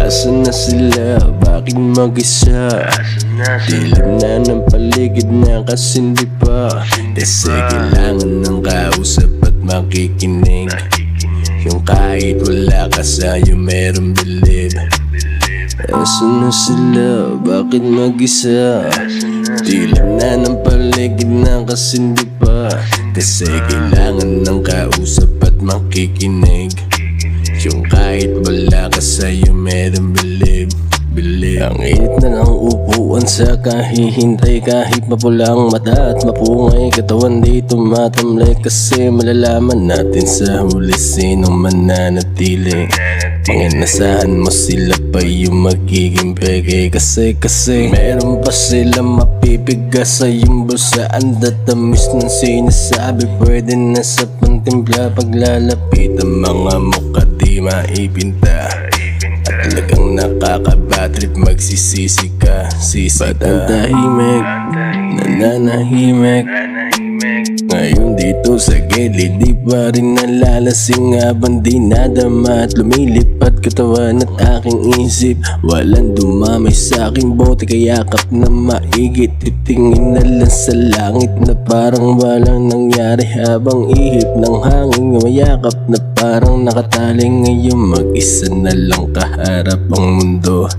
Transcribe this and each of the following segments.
Asan na sila? Bakit mag-isa? Dilim na ng paligid na kasindi pa. Kasi kailangan ng kausap at makikinig. Yung kahit wala ka sa'yo meron bilib. Asan na sila? Bakit mag-isa? Dilim na ng paligid na kasindi pa. Kasi kailangan ng kausap at makikinig. Yung kahit wala ka sa'yo meron bilib. Ang init na ng upuan sa kahihintay. Kahit mapula ang mata at mapungay katawan, di tumatamlay. Kasi malalaman natin sa huli sinong mananatili. Panginasahan mo sila pa yung magiging peke. Kasi meron pa silang mapipigas sa iyong bulsa. Ang datamis ng sinasabi pwede na sa pantimpla. Paglalapit ang mga mukha di maipinta. At talagang nakakabatrip, magsisisi ka. Ba't ang tahimik, nananahimik? Ngayon dito sa gilid, di pa rin nalalasing. Habang di nadama at lumilipad katawan at aking isip. Walang dumamay sa aking bote, kayakap na maigit. Titingin na lang sa langit na parang walang nangyari. Habang ihip ng hangin mayakap na parang nakataling. Ngayon mag-isa na lang kaharap ang mundo.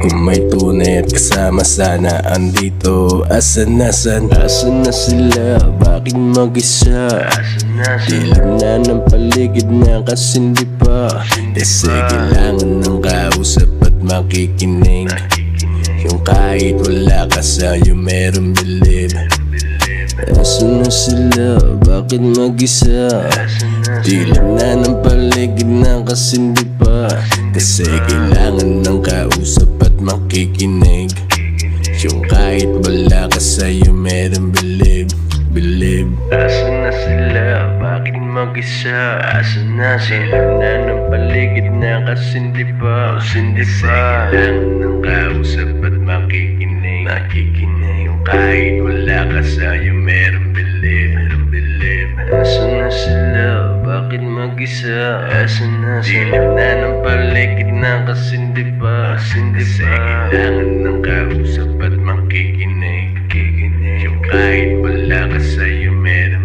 Kung may tunay at kasama sana andito. Asan na sila? Bakit mag-isa? Dilim na ng paligid na kasindi pa. Kasi kailangan ng kausap at makikinig. Yung kahit wala ka sa'yo meron bilib. Asan na sila? Bakit mag-isa? Dilim na ng paligid na kasindi pa. Kasi kailangan ng kausap at makikinig. Yung kahit wala ka sa'yo meron bilib. Asan na sila? Bakit mag-isa? Asan na sila? Na ng paligid na kasindi pa. Kasi kailangan ng kausap at makikinig. Yung kahit wala ka sa'yo meron bilib. Asan na sila? Bakit mag-isa? Asan na sila? Na ng paligid na kasindi pa. Kasi kailangan ng kausap at makikinig. Yung kahit wala ka sa'yo meron